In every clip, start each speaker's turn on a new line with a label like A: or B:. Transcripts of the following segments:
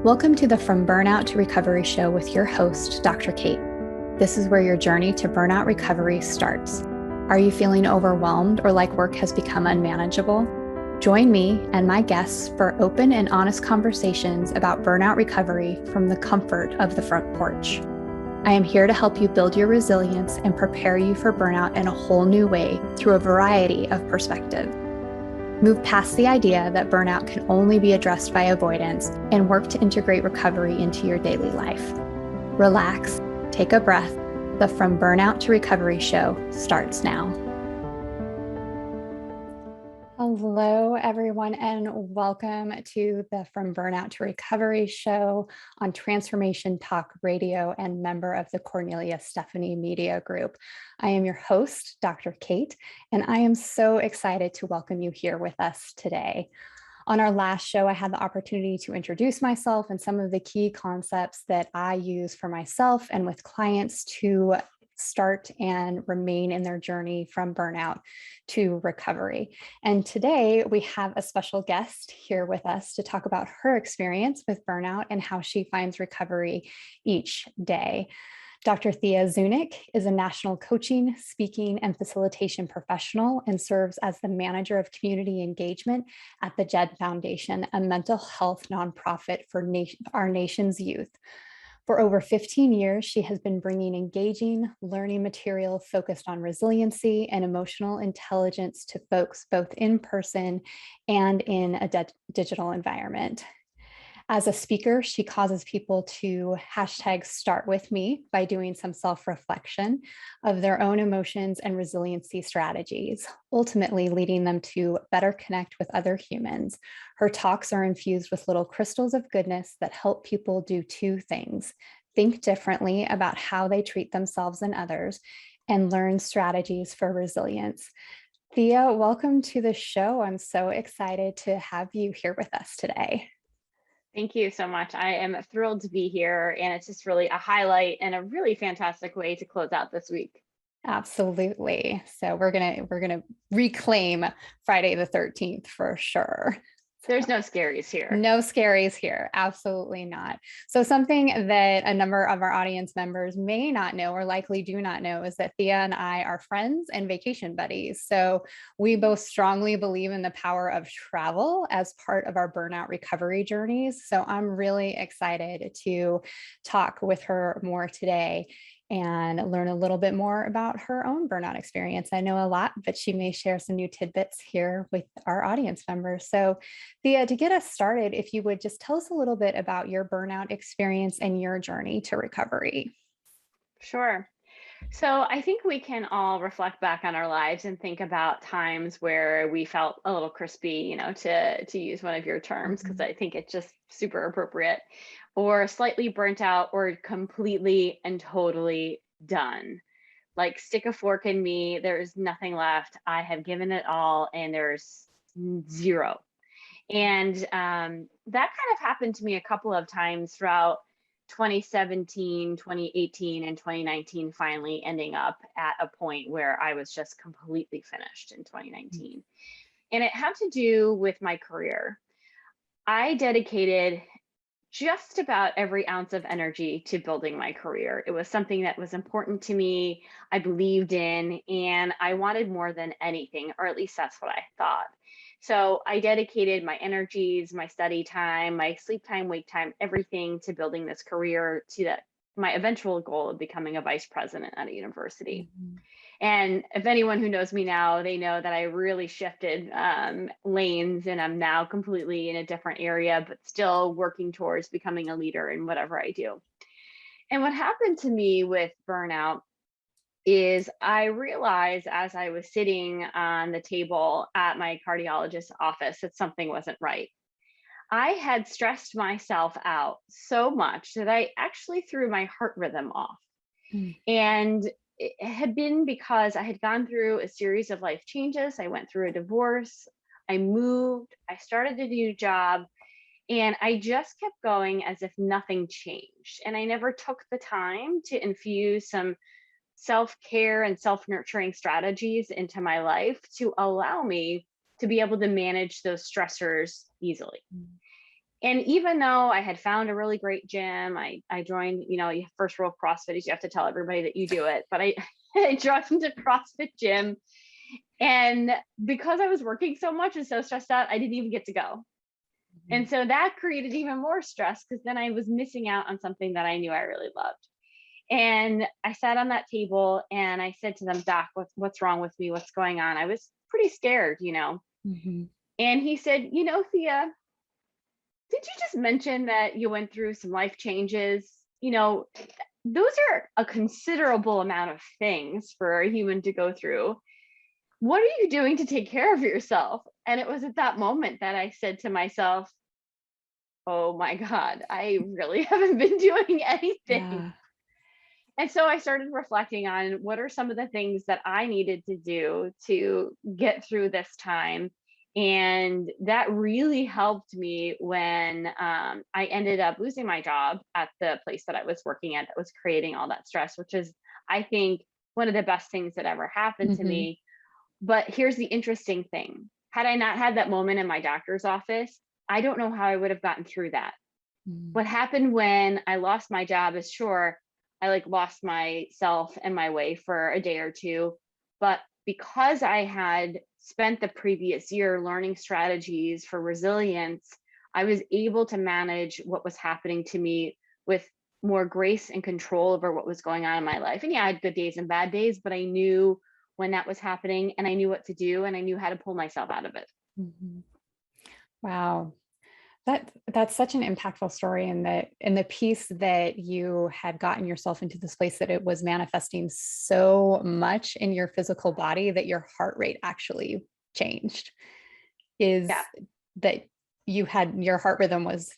A: Welcome to the From Burnout to Recovery show with your host, Dr. Kate. This is where your journey to burnout recovery starts. Are you feeling overwhelmed or like work has become unmanageable? Join me and my guests for open and honest conversations about burnout recovery from the comfort of the front porch. I am here to help you build your resilience and prepare you for burnout in a whole new way through a variety of perspectives. Move past the idea that burnout can only be addressed by avoidance and work to integrate recovery into your daily life. Relax, take a breath. The From Burnout to Recovery show starts now. Hello, everyone, and welcome to the From Burnout to Recovery show on Transformation Talk Radio and member of the Cornelia Stephanie Media Group. I am your host, Dr. Kate, and I am so excited to welcome you here with us today. On our last show, I had the opportunity to introduce myself and some of the key concepts that I use for myself and with clients to start and remain in their journey from burnout to recovery. And today we have a special guest here with us to talk about her experience with burnout and how she finds recovery each day. Dr. Thea Zunick is a national coaching, speaking, and facilitation professional and serves as the manager of community engagement at the Jed Foundation, a mental health nonprofit for our nation's youth. For over 15 years, she has been bringing engaging learning material focused on resiliency and emotional intelligence to folks both in person and in a digital environment. As a speaker, she causes people to #StartWithMe by doing some self-reflection of their own emotions and resiliency strategies, ultimately leading them to better connect with other humans. Her talks are infused with little crystals of goodness that help people do two things: think differently about how they treat themselves and others, and learn strategies for resilience. Thea, welcome to the show. I'm so excited to have you here with us today.
B: Thank you so much. I am thrilled to be here, and it's just really a highlight and a really fantastic way to close out this week.
A: Absolutely. So we're gonna reclaim Friday the 13th for sure.
B: There's no scaries here.
A: No scaries here. Absolutely not. So something that a number of our audience members may not know or likely do not know is that Thea and I are friends and vacation buddies. So we both strongly believe in the power of travel as part of our burnout recovery journeys. So I'm really excited to talk with her more today and learn a little bit more about her own burnout experience. I know a lot, but she may share some new tidbits here with our audience members. So Thea, to get us started, if you would just tell us a little bit about your burnout experience and your journey to recovery.
B: Sure. So I think we can all reflect back on our lives and think about times where we felt a little crispy, to use one of your terms, because I think it's just super appropriate, or slightly burnt out, or completely and totally done. Like, stick a fork in me, there's nothing left. I have given it all and there's zero. And that kind of happened to me a couple of times throughout 2017, 2018, and 2019, finally ending up at a point where I was just completely finished in 2019. And it had to do with my career. I dedicated just about every ounce of energy to building my career. It was something that was important to me, I believed in, and I wanted more than anything, or at least that's what I thought. So I dedicated my energies, my study time, my sleep time, wake time, everything to building this career, to my eventual goal of becoming a vice president at a university.
A: Mm-hmm.
B: And if anyone who knows me now, they know that I really shifted lanes, and I'm now completely in a different area, but still working towards becoming a leader in whatever I do. And what happened to me with burnout is I realized, as I was sitting on the table at my cardiologist's office, that something wasn't right. I had stressed myself out so much that I actually threw my heart rhythm off. And it had been because I had gone through a series of life changes. I went through a divorce, I moved, I started a new job, and I just kept going as if nothing changed. And I never took the time to infuse some self-care and self-nurturing strategies into my life to allow me to be able to manage those stressors easily. And even though I had found a really great gym, I joined, first rule of CrossFit is you have to tell everybody that you do it, but I, I joined a CrossFit gym. And because I was working so much and so stressed out, I didn't even get to go. And so that created even more stress because then I was missing out on something that I knew I really loved. And I sat on that table and I said to them, Doc, what's wrong with me? What's going on? I was pretty scared,
A: Mm-hmm.
B: And he said, Thea, did you just mention that you went through some life changes? Those are a considerable amount of things for a human to go through. What are you doing to take care of yourself? And it was at that moment that I said to myself, oh my God, I really haven't been doing anything.
A: Yeah.
B: And so I started reflecting on what are some of the things that I needed to do to get through this time. And that really helped me when I ended up losing my job at the place that I was working at that was creating all that stress, which is, I think, one of the best things that ever happened to
A: Mm-hmm.
B: me. But here's the interesting thing. Had I not had that moment in my doctor's office, I don't know how I would have gotten through that.
A: Mm-hmm.
B: What happened when I lost my job is, sure, I lost myself and my way for a day or two, but because I had spent the previous year learning strategies for resilience, I was able to manage what was happening to me with more grace and control over what was going on in my life. And yeah, I had good days and bad days, but I knew when that was happening and I knew what to do and I knew how to pull myself out of it.
A: Mm-hmm. Wow. That's such an impactful story, in the piece that you had gotten yourself into this place that it was manifesting so much in your physical body that your heart rate actually changed, is
B: Yeah.
A: that your heart rhythm was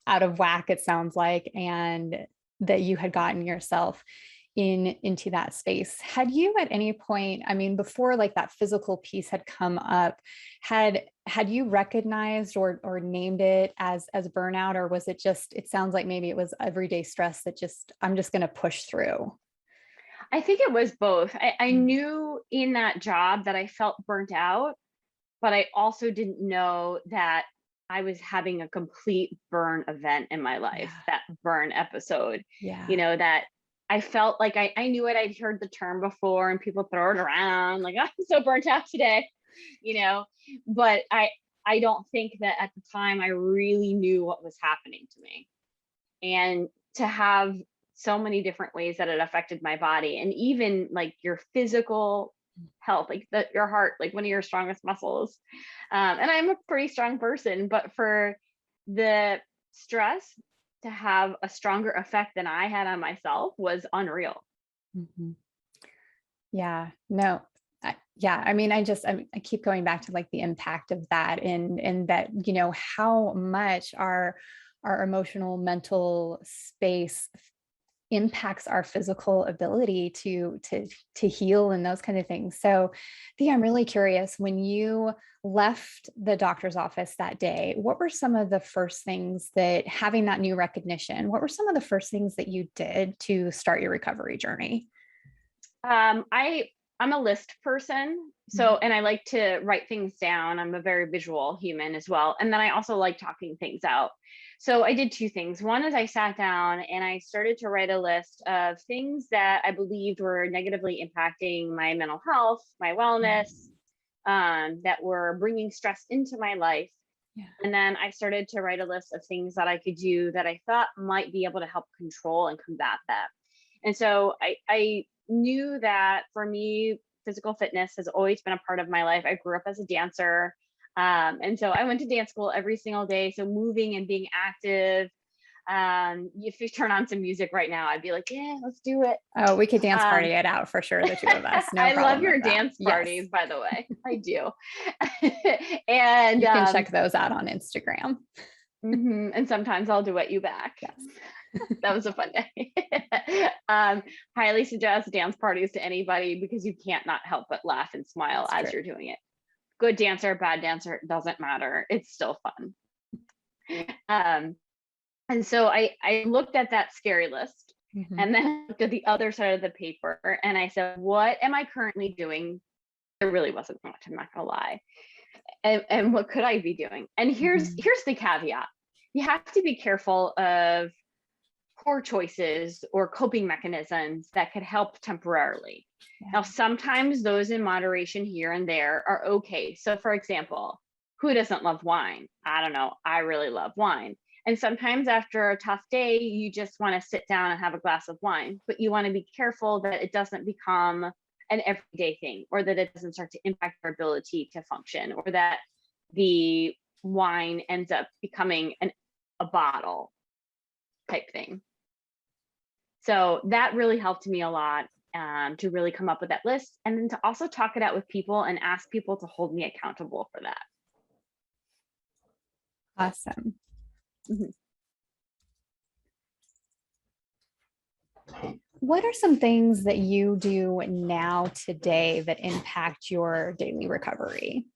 A: out of whack, it sounds like, and that you had gotten yourself into that space. Had you at any point, I mean, before that physical piece had come up, had you recognized or named it as burnout, or was it just, it sounds like maybe it was everyday stress that I'm just going to push through?
B: I think it was both. I knew in that job that I felt burnt out, but I also didn't know that I was having a complete burn event in my life, that burn episode,
A: Yeah.
B: that I felt like I knew it. I'd heard the term before and people throw it around like, oh, I'm so burnt out today, but I don't think that at the time I really knew what was happening to me. And to have so many different ways that it affected my body, and even your physical health, your heart, one of your strongest muscles. And I'm a pretty strong person, but for the stress to have a stronger effect than I had on myself was unreal.
A: Mm-hmm. Yeah, no. I mean, I keep going back to the impact of that, and that, how much our emotional, mental space impacts our physical ability to heal and those kind of things. So, Thea, I'm really curious, when you left the doctor's office that day, what were some of the first things that, having that new recognition, what were some of the first things that you did to start your recovery journey?
B: I'm a list person. So, and I like to write things down. I'm a very visual human as well. And then I also like talking things out. So I did two things. One is I sat down and I started to write a list of things that I believed were negatively impacting my mental health, my wellness, that were bringing stress into my life.
A: Yeah.
B: And then I started to write a list of things that I could do that I thought might be able to help control and combat that. And so I knew that for me, physical fitness has always been a part of my life. I grew up as a dancer. And so I went to dance school every single day. So moving and being active. If you turn on some music right now, I'd be like, yeah, let's do it.
A: Oh, we could dance party it out for sure, the two of us. No
B: I
A: problem
B: love your
A: with that.
B: dance parties,
A: Yes.
B: by the way. I do. And
A: you can check those out on Instagram.
B: And sometimes I'll duet you back.
A: Yes.
B: That was a fun day. Highly suggest dance parties to anybody because you can't not help but laugh and smile as you're doing it. Good dancer, bad dancer, it doesn't matter. It's still fun. And so I looked at that scary list
A: Mhm.
B: And then I looked at the other side of the paper and I said, what am I currently doing? There really wasn't much, I'm not gonna lie. And what could I be doing? And here's
A: Mhm.
B: the caveat. You have to be careful of poor choices or coping mechanisms that could help temporarily. Now,
A: Yeah.
B: sometimes those in moderation here and there are okay. So, for example, who doesn't love wine? I don't know. I really love wine. And sometimes after a tough day, you just want to sit down and have a glass of wine, but you want to be careful that it doesn't become an everyday thing, or that it doesn't start to impact your ability to function, or that the wine ends up becoming a bottle type thing. So that really helped me a lot, to really come up with that list, and then to also talk it out with people and ask people to hold me accountable for that.
A: Awesome.
B: Mhm.
A: What are some things that you do now today that impact your daily recovery?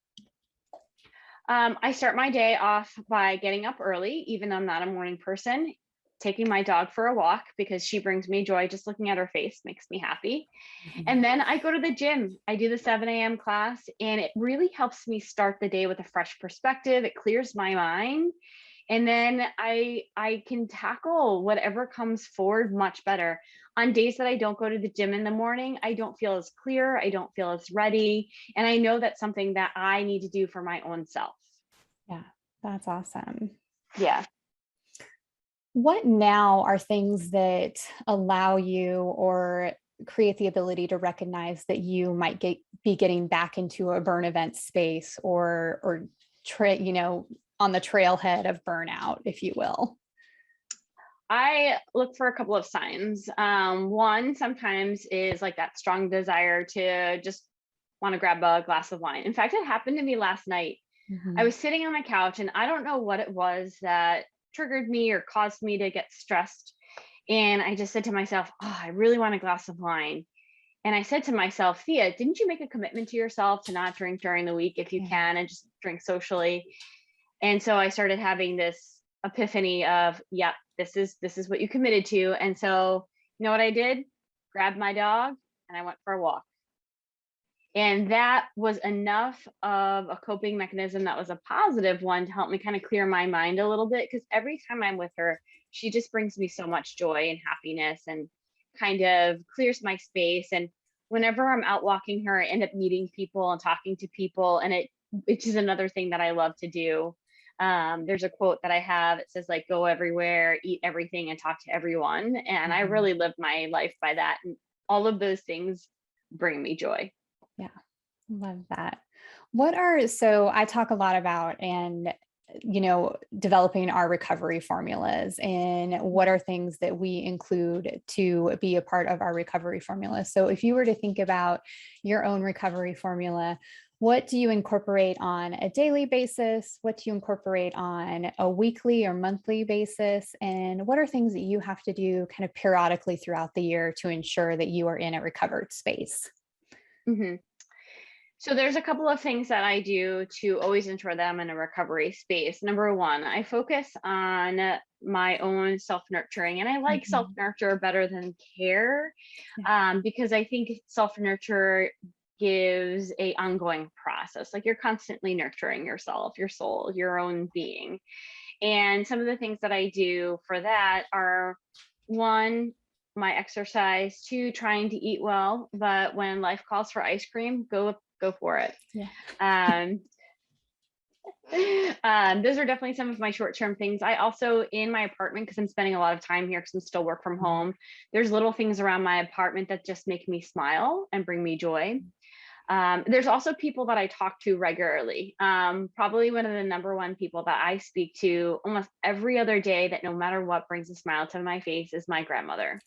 B: I start my day off by getting up early, even though I'm not a morning person, taking my dog for a walk because she brings me joy. Just looking at her face makes me happy.
A: Mhm.
B: And then I go to the gym. I do the 7 a.m. class, and it really helps me start the day with a fresh perspective. It clears my mind. And then I can tackle whatever comes forward much better. On days that I don't go to the gym in the morning, I don't feel as clear, I don't feel as ready, and I know that's something that I need to do for my own self.
A: Yeah, that's awesome.
B: Yeah.
A: What now are things that allow you or create the ability to recognize that you might be getting back into a burn event space or on the trailhead of burnout, if you will?
B: I look for a couple of signs. One sometimes is like that strong desire to just want to grab a glass of wine. In fact, it happened to me last night. I
A: Mhm.
B: was sitting on my couch and I don't know what it was that triggered me or caused me to get stressed. And I just said to myself, oh, I really want a glass of wine. And I said to myself, Thea, didn't you make a commitment to yourself to not drink during the week if you
A: Yeah.
B: can and just drink socially? And so I started having this epiphany of, yeah, this is what you committed to. And so, you know what I did? Grabbed my dog and I went for a walk. And that was enough of a coping mechanism that was a positive one to help me kind of clear my mind a little bit. Because every time I'm with her, she just brings me so much joy and happiness and kind of clears my space. And whenever I'm out walking her, I end up meeting people and talking to people. And which is another thing that I love to do. There's a quote that I have. It says, like, go everywhere, eat everything, and talk to everyone. And I
A: Mhm.
B: really live my life by that. And all of those things bring me joy.
A: Yeah. Love that. So I talk a lot about developing our recovery formulas and what are things that we include to be a part of our recovery formula. So if you were to think about your own recovery formula, what do you incorporate on a daily basis? What do you incorporate on a weekly or monthly basis? And what are things that you have to do kind of periodically throughout the year to ensure that you are in a recovered space?
B: Mhm. So there's a couple of things that I do to always ensure that I'm in a recovery space. Number one, I focus on my own self nurturing, and I like self
A: Mhm.
B: nurture better than care,
A: Yeah.
B: because I think self nurture gives a ongoing process. Like, you're constantly nurturing yourself, your soul, your own being. And some of the things that I do for that are, one, my exercise, two, trying to eat well, but when life calls for ice cream, go for it.
A: Yeah.
B: Um, those are definitely some of my short-term things. I also, in my apartment, because I'm spending a lot of time here because I'm still work from
A: Mhm.
B: home, there's little things around my apartment that just make me smile and bring me joy. There's also people that I talk to regularly. Probably one of the number one people that I speak to almost every other day, that no matter what brings a smile to my face, is my grandmother.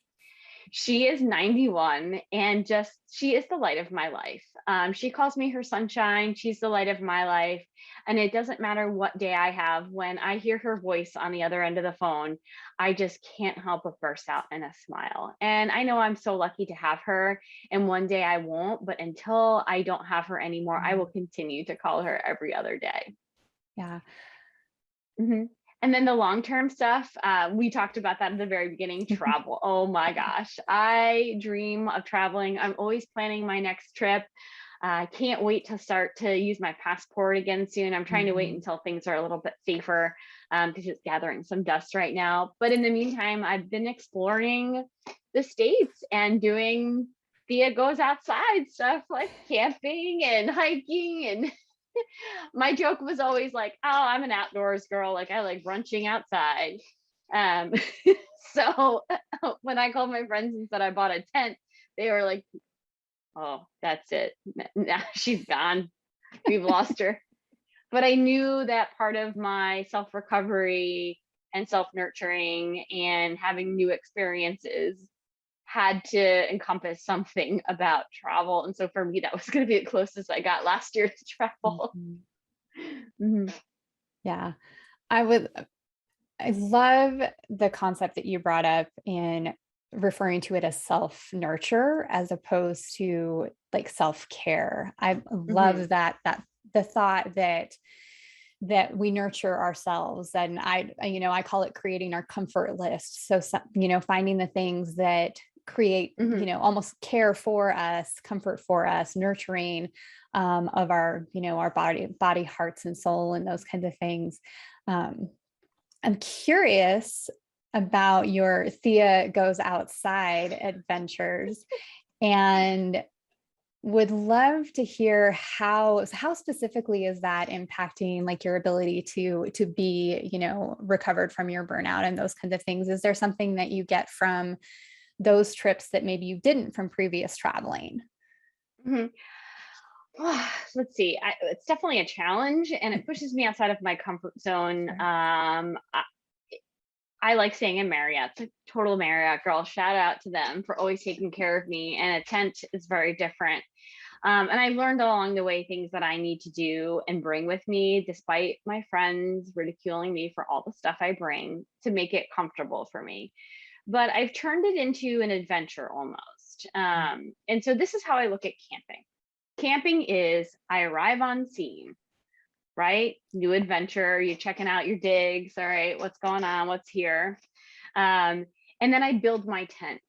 B: She is 91 and just, she is the light of my life. She calls me her sunshine. She's the light of my life. And it doesn't matter what day I have, when I hear her voice on the other end of the phone, I just can't help but burst out in a smile. And I know I'm so lucky to have her. And one day I won't, but until I don't have her anymore, I will
A: Mhm.
B: continue to call her every other day.
A: Yeah.
B: Mhm. And then the long-term stuff, we talked about that at the very beginning, travel. Oh my gosh, I dream of traveling. I'm always planning my next trip. I can't wait to start to use my passport again soon. I'm trying to wait
A: Mhm.
B: until things are a little bit safer because it's gathering some dust right now. But in the meantime, I've been exploring the States and doing Thea goes outside stuff like camping and hiking. And my joke was always like, oh, I'm an outdoors girl. Like I like brunching outside. Um, so when I called my friends and said I bought a tent, they were like, oh, that's it. Now she's gone. We've lost her. But I knew that part of my self recovery and self nurturing and having new experiences had to encompass something about travel. And so for me, that was going to be the closest I got last year to travel.
A: Mhm.
B: Mhm.
A: Yeah. I would I love the concept that you brought up in referring to it as self nurture as opposed to like self care. I
B: Mhm.
A: love that the thought that we nurture ourselves, and I call it creating our comfort list. So finding the things that create
B: Mhm.
A: almost care for us, comfort for us, nurturing of our body, hearts and soul and those kinds of things. um, I'm curious about your Thea goes outside adventures, and would love to hear how specifically is that impacting like your ability to be, recovered from your burnout and those kinds of things. Is there something that you get from those trips that maybe you didn't from previous traveling?
B: Mhm. Let's see. It's definitely a challenge, and it pushes me outside of my comfort zone.
A: Sure.
B: I like staying in Marriott. It's a total Marriott girl. Shout out to them for always taking care of me. And a tent is very different. And I've learned along the way things that I need to do and bring with me, despite my friends ridiculing me for all the stuff I bring to make it comfortable for me. But I've turned it into an adventure almost. And so this is how I look at camping. Camping is I arrive on scene, right? New adventure, you're checking out your digs. All right, what's going on? What's here? Um, and then I build my tent.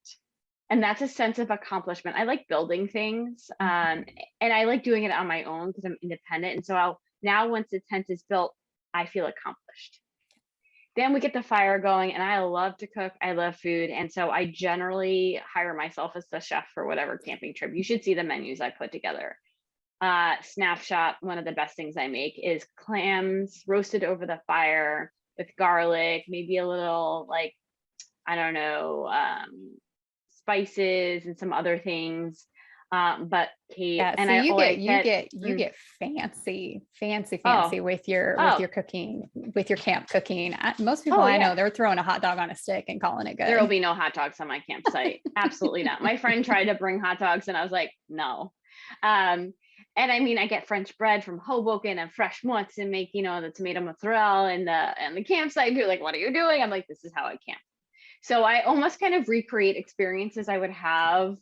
B: And that's a sense of accomplishment. I like building things. And I like doing it on my own because I'm independent. And so now once the tent is built, I feel accomplished. Then we get the fire going, and I love to cook. I love food. And so I generally hire myself as the chef for whatever camping trip. You should see the menus I put together. Snapshot, one of the best things I make is clams roasted over the fire with garlic, maybe a little like, I don't know, spices and some other things. But Kate
A: Yeah,
B: and
A: so
B: I,
A: you
B: oh,
A: get
B: I
A: you
B: get,
A: get you
B: mm,
A: get fancy
B: oh,
A: with your
B: oh,
A: cooking, with your camp cooking. Most people
B: oh,
A: I know,
B: yeah.
A: they're throwing a hot dog on a stick and calling it
B: There will
A: good.
B: be no hot dogs on my campsite. Absolutely not. My friend tried to bring hot dogs, and I was like, no. Um, and I mean, I get French bread from Hoboken and fresh mozz and make, the tomato mozzarella and the campsite. You're like, what are you doing? I'm like, this is how I camp. So I almost kind of recreate experiences I would have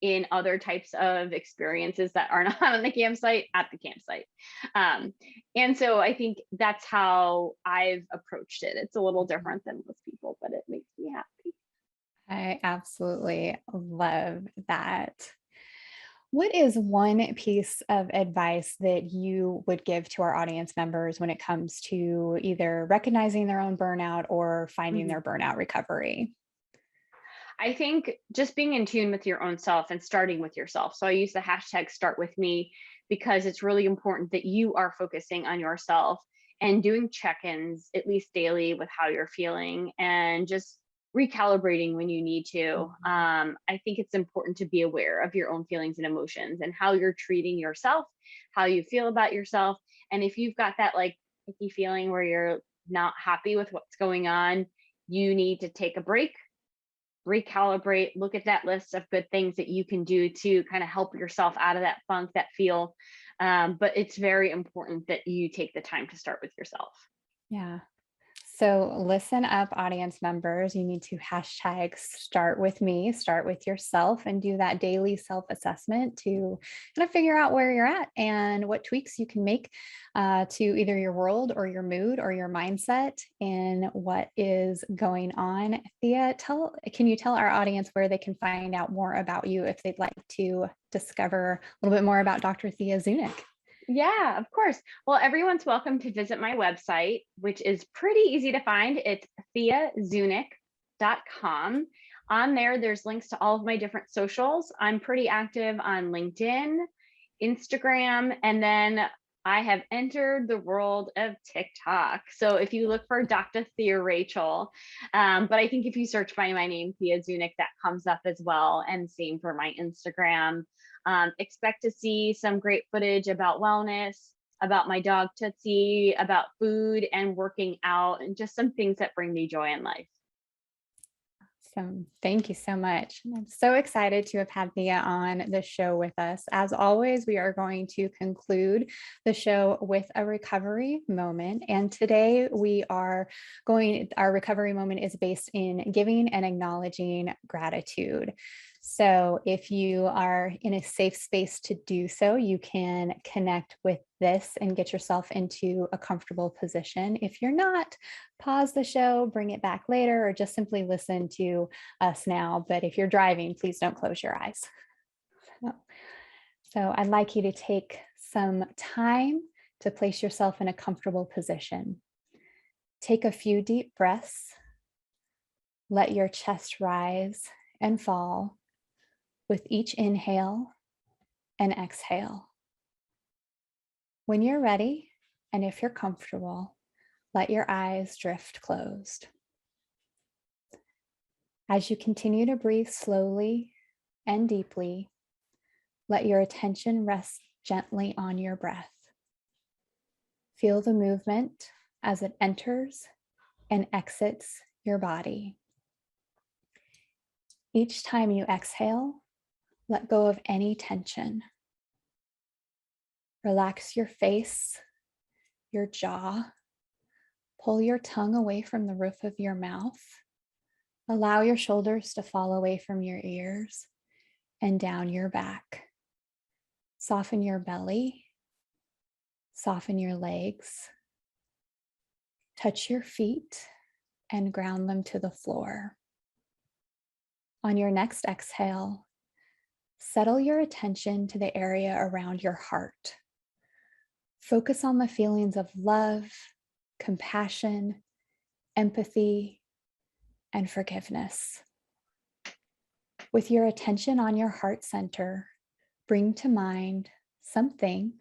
B: in other types of experiences that are not on the campsite at the campsite. Um, and so I think that's how I've approached it. It's a little different than most people, but it makes me happy.
A: I absolutely love that. What is one piece of advice that you would give to our audience members when it comes to either recognizing their own burnout or finding
B: Mhm.
A: their burnout recovery?
B: I think just being in tune with your own self and starting with yourself. So I use the hashtag start with me because it's really important that you are focusing on yourself and doing check ins at least daily with how you're feeling and just recalibrating when you need to.
A: Mhm.
B: I think it's important to be aware of your own feelings and emotions and how you're treating yourself, how you feel about yourself. And if you've got that like icky feeling where you're not happy with what's going on, you need to take a break, recalibrate, look at that list of good things that you can do to kind of help yourself out of that funk, that feel. But it's very important that you take the time to start with yourself.
A: Yeah. So listen up, audience members. You need to hashtag start with me, start with yourself, and do that daily self assessment to kind of figure out where you're at and what tweaks you can make to either your world or your mood or your mindset and what is going on. Thea, can you tell our audience where they can find out more about you if they'd like to discover a little bit more about Dr. Thea Zunick?
B: Yeah, of course. Well, everyone's welcome to visit my website, which is pretty easy to find. It's theazunick.com. On there, there's links to all of my different socials. I'm pretty active on LinkedIn, Instagram, and then I have entered the world of TikTok. So if you look for Dr. Thea Rachel, but I think if you search by my name, Thea Zunick, that comes up as well. And same for my Instagram. Expect to see some great footage about wellness, about my dog Tootsie, about food and working out, and just some things that bring me joy in life.
A: So thank you so much. I'm so excited to have had Thea on the show with us. As always, we are going to conclude the show with a recovery moment. And today our recovery moment is based in giving and acknowledging gratitude. So if you are in a safe space to do so, you can connect with this and get yourself into a comfortable position. If you're not, pause the show, bring it back later, or just simply listen to us now. But if you're driving, please don't close your eyes. So I'd like you to take some time to place yourself in a comfortable position. Take a few deep breaths. Let your chest rise and fall with each inhale and exhale. When you're ready, and if you're comfortable, let your eyes drift closed. As you continue to breathe slowly and deeply, let your attention rest gently on your breath. Feel the movement as it enters and exits your body. Each time you exhale, let go of any tension. Relax your face, your jaw. Pull your tongue away from the roof of your mouth. Allow your shoulders to fall away from your ears and down your back. Soften your belly. Soften your legs. Touch your feet and ground them to the floor. On your next exhale, settle your attention to the area around your heart. Focus on the feelings of love, compassion, empathy, and forgiveness. With your attention on your heart center, bring to mind something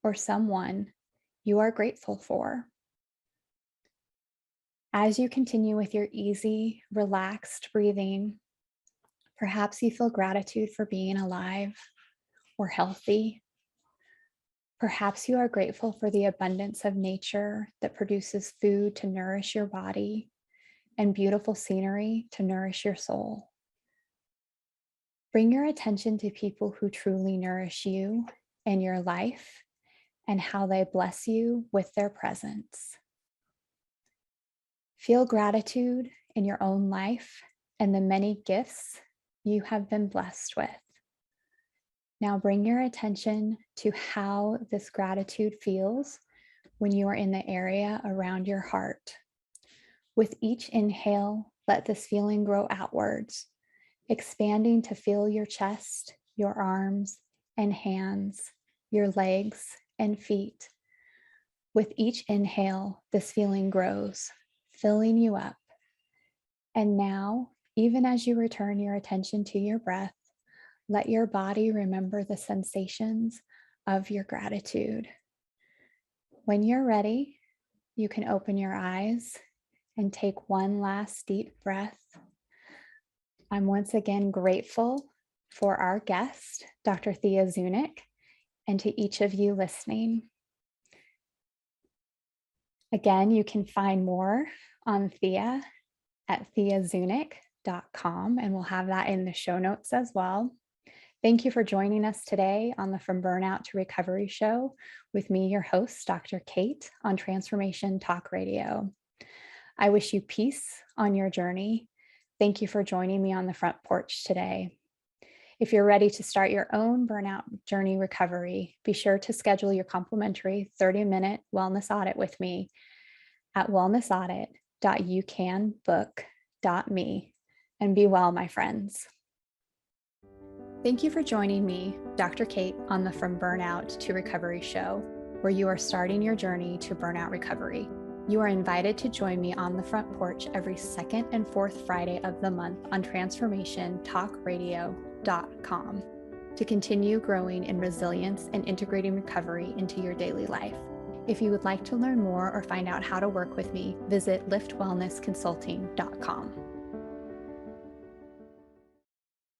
A: or someone you are grateful for. As you continue with your easy, relaxed breathing, perhaps you feel gratitude for being alive or healthy. Perhaps you are grateful for the abundance of nature that produces food to nourish your body and beautiful scenery to nourish your soul. Bring your attention to people who truly nourish you and your life and how they bless you with their presence. Feel gratitude in your own life and the many gifts you have been blessed with. Now bring your attention to how this gratitude feels when you are in the area around your heart. With each inhale, let this feeling grow outwards, expanding to fill your chest, your arms and hands, your legs and feet. With each inhale, this feeling grows, filling you up. And now, even as you return your attention to your breath, let your body remember the sensations of your gratitude. When you're ready, you can open your eyes and take one last deep breath. I'm once again grateful for our guest, Dr. Thea Zunick, and to each of you listening. Again, you can find more on Thea at theazunick.com, and we'll have that in the show notes as well. Thank you for joining us today on the From Burnout to Recovery show with me, your host, Dr. Kate, on Transformation Talk Radio. I wish you peace on your journey. Thank you for joining me on the front porch today. If you're ready to start your own burnout journey recovery, be sure to schedule your complimentary 30-minute wellness audit with me at wellnessaudit.youcanbook.me. And be well, my friends. Thank you for joining me, Dr. Kate, on the From Burnout to Recovery show, where you are starting your journey to burnout recovery. You are invited to join me on the front porch every second and fourth Friday of the month on transformationtalkradio.com to continue growing in resilience and integrating recovery into your daily life. If you would like to learn more or find out how to work with me, visit liftwellnessconsulting.com.